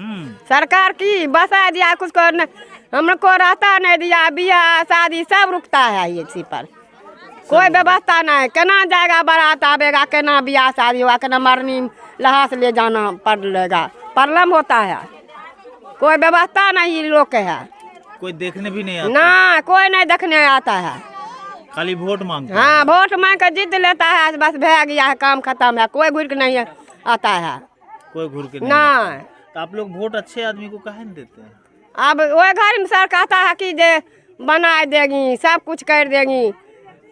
सरकार की बसा दिया, कुछ को हमको रास्ता नहीं दिया, बियाह शादी सब रुकता है इसी पर, कोई व्यवस्था नहीं। केना जाएगा बारात आवेगा, केना बियाह शादी होगा, केना मरनी लहास ले जाना पड़ेगा, प्रॉब्लम होता है। कोई व्यवस्था नहीं लोग के है, कोई देखने भी नहीं आता ना कोई नहीं देखने आता है, खाली वोट मांगता है। हाँ वोट मांग कर जीत लेता है, बस भै गया है, काम खत्म है, कोई घुर के नहीं आता है, कोई घूर के नहीं ना। आता है। तो आप लोग वोट अच्छे आदमी को काहे नहीं देते हैं? अब वो घर में सर कहता है कि जे बना देगी, सब कुछ कर देगी,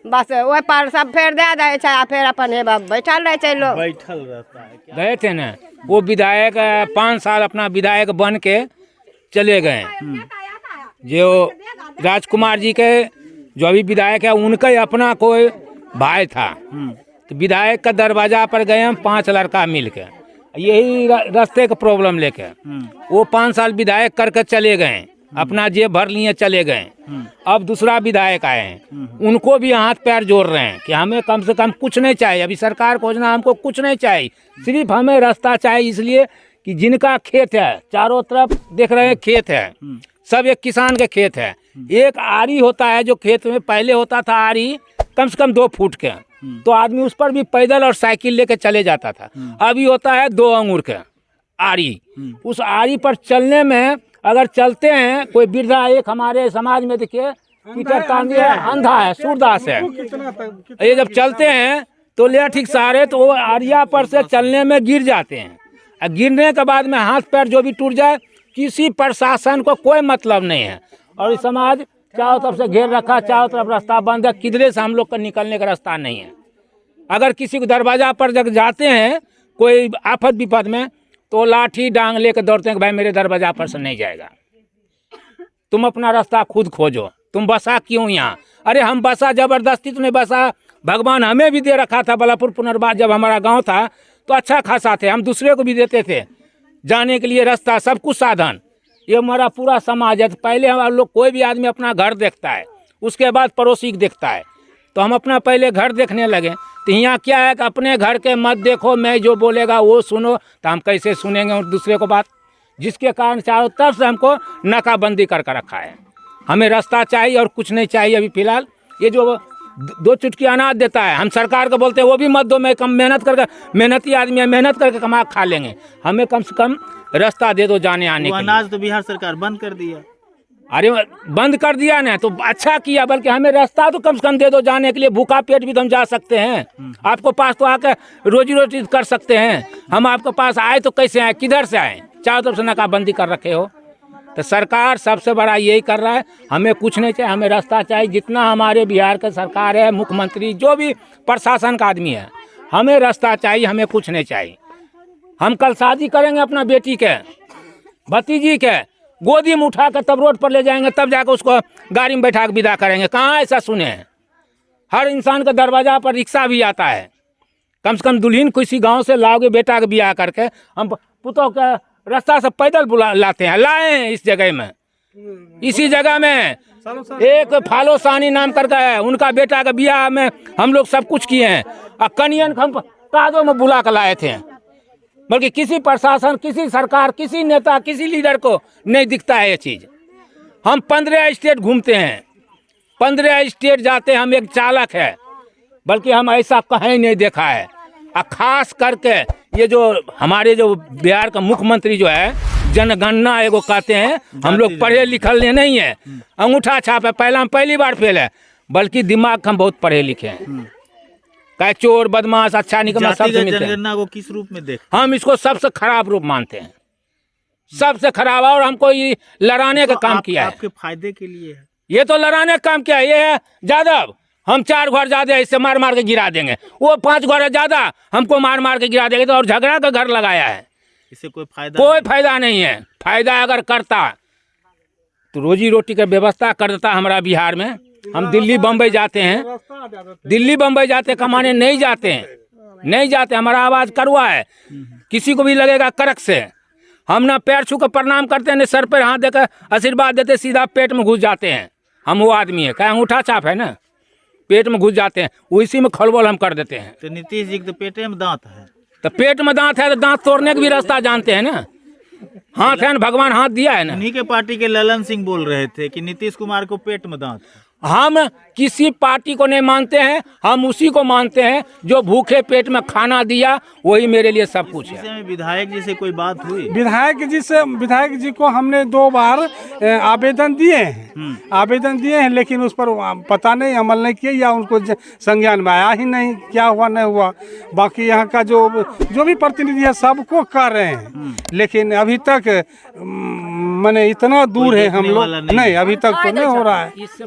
बस वो पर सब फेर दे दे, फिर अपन बैठल रहे लोग। बैठल रहता है क्या? गए थे ना वो विधायक 5 साल अपना विधायक बन के चले गए। जो राजकुमार जी के जो अभी विधायक है उनका ही अपना कोई भाई था, तो विधायक का दरवाजा पर गए हम 5 लड़का मिल के, यही रास्ते का प्रॉब्लम लेके वो 5 साल विधायक करके चले गए, अपना जेब भर लिए चले गए। अब दूसरा विधायक आए हैं, उनको भी हाथ पैर जोड़ रहे हैं कि हमें कम से कम कुछ नहीं चाहिए, अभी सरकार को योजना हमको कुछ नहीं चाहिए, सिर्फ हमें रास्ता चाहिए। इसलिए कि जिनका खेत है चारों तरफ देख रहे हैं खेत है, सब एक किसान के खेत है। एक आरी होता है जो खेत में पहले होता था, आरी कम से कम 2 फुट के, तो आदमी उस पर भी पैदल और साइकिल लेके चले जाता था। अभी होता है 2 अंगूर के आरी, उस आरी पर चलने में अगर चलते हैं, कोई वृद्धा एक हमारे समाज में देखिए पीटर तांदी है, अंधा है, सूरदास है, ये जब चलते हैं तो ले ठीक सहारे तो वो आरिया पर से चलने में गिर जाते हैं, और गिरने के बाद में हाथ पैर जो भी टूट जाए, किसी प्रशासन को कोई मतलब नहीं है। और इस समाज चारों तरफ से घेर रखा, चारों तरफ रास्ता बंद है, किधरे से हम लोग का निकलने का रास्ता नहीं है। अगर किसी को दरवाजा पर जब जाते हैं कोई आफत विपद में, तो लाठी डांग लेकर दौड़ते हैं कि भाई मेरे दरवाजा पर से नहीं जाएगा, तुम अपना रास्ता खुद खोजो, तुम बसा क्यों यहाँ? अरे हम बसा जबरदस्ती तो नहीं बसा, भगवान हमें भी दे रखा था। बलापुर पुनर्वास जब हमारा गांव था तो अच्छा खासा थे, हम दूसरे को भी देते थे जाने के लिए रास्ता, सब कुछ साधन। ये हमारा पूरा समाज है, तो पहले हम लोग कोई भी आदमी अपना घर देखता है, उसके बाद पड़ोसी को देखता है, तो हम अपना पहले घर देखने लगे। तो यहाँ क्या है कि अपने घर के मत देखो, मैं जो बोलेगा वो सुनो, तो हम कैसे सुनेंगे दूसरे को बात? जिसके कारण चारों तरफ से हमको नाकाबंदी करके रखा है। हमें रास्ता चाहिए और कुछ नहीं चाहिए। अभी फिलहाल ये जो 2 चुटकी अनाज देता है, हम सरकार को बोलते हैं वो भी मत दो, मैं कम मेहनत करके, मेहनती आदमी है, मेहनत करके कमा खा लेंगे, हमें कम से कम रास्ता दे दो जाने आने के लिए। अनाज तो बिहार सरकार बंद कर दिया। अरे बंद कर दिया ना तो अच्छा किया, बल्कि हमें रास्ता तो कम से कम दे दो जाने के लिए, भूखा पेट भी तो हम जा सकते हैं। आपको पास तो आकर रोजी रोटी कर सकते हैं, हम आपके पास आए तो कैसे आए, किधर से आए? चारों तरफ से नाकाबंदी कर रखे हो। तो सरकार सबसे बड़ा यही कर रहा है, हमें कुछ नहीं चाहिए, हमें रास्ता चाहिए। जितना हमारे बिहार का सरकार है, मुख्यमंत्री जो भी प्रशासन का आदमी है, हमें रास्ता चाहिए, हमें कुछ नहीं चाहिए। हम कल शादी करेंगे अपना बेटी के, भतीजी के, गोदी में उठा कर तब रोड पर ले जाएंगे, तब जाकर उसको गाड़ी में बैठा कर विदा करेंगे। कहाँ ऐसा सुने हैं? हर इंसान का दरवाजा पर रिक्शा भी आता है। कम से कम दुल्हन किसी गांव से लाओगे बेटा के ब्याह करके, हम पुतों का रास्ता से पैदल बुला लाते हैं, लाए हैं इस जगह में, इसी जगह में एक फालोसानी नाम करके है, उनका बेटा का ब्याह में हम लोग सब कुछ किए हैं, और कनियन हम कादों में बुला कर लाए थे। बल्कि किसी प्रशासन, किसी सरकार, किसी नेता, किसी लीडर को नहीं दिखता है ये चीज़। हम 15 स्टेट घूमते हैं, 15 स्टेट जाते हैं, हम एक चालक है, बल्कि हम ऐसा कहीं नहीं देखा है। और खास करके ये जो हमारे जो बिहार का मुख्यमंत्री जो है, जनगणना एगो कहते हैं, हम लोग पढ़े लिखल नहीं है, अंगूठा छाप है, पहली बार फेल है, बल्कि दिमाग हम बहुत पढ़े लिखे हैं। क्या चोर बदमाश अच्छा निकमा सबसे मिलते हैं। जनगणना को किस रूप में देख? हम इसको सबसे खराब रूप मानते हैं, सबसे खराब। और हमको ये लड़ाने का काम किया है, आपके फायदे के लिए है। ये तो लड़ाने का काम किया है। ये है यादव, हम 4 घर ज्यादा इससे मार मार के गिरा देंगे, वो 5 घर है ज्यादा, हमको मार मार के गिरा देंगे। तो और झगड़ा का घर लगाया है, इससे कोई फायदा नहीं है। फायदा अगर करता तो रोजी रोटी का व्यवस्था कर देता हमारा बिहार में। हम दिल्ली बम्बई जाते हैं, दिल्ली बम्बई जाते कमाने नहीं जाते हैं, हमारा आवाज कड़वा है, किसी को भी लगेगा कड़क से। हम ना पैर छू कर प्रणाम करते हैं, न सर पर हाथ देकर आशीर्वाद देते, सीधा पेट में घुस जाते हैं। हम वो आदमी है, क्या अंगूठा छाप है ना, पेट में घुस जाते हैं, उसी में खलबल हम कर देते हैं। तो नीतीश जी के तो पेटे में दांत है, तो पेट में दांत है तो दांत तोड़ने का भी रास्ता जानते हैं ना। हाथ है ना, भगवान हाथ दिया है ना। उन्हीं के पार्टी के ललन सिंह बोल रहे थे कि नीतीश कुमार को पेट में दांत है। हम किसी पार्टी को नहीं मानते हैं, हम उसी को मानते हैं जो भूखे पेट में खाना दिया, वही मेरे लिए सब कुछ है। विषय में विधायक जी से कोई बात हुई? विधायक जी को हमने 2 बार आवेदन दिए हैं, लेकिन उस पर पता नहीं अमल नहीं किया या उनको संज्ञान में आया ही नहीं, क्या हुआ नहीं हुआ। बाकी यहाँ का जो भी प्रतिनिधि है सबको कर रहे हैं, लेकिन अभी तक माने इतना दूर है हम लोग नहीं, अभी तक तो नहीं हो रहा है। इससे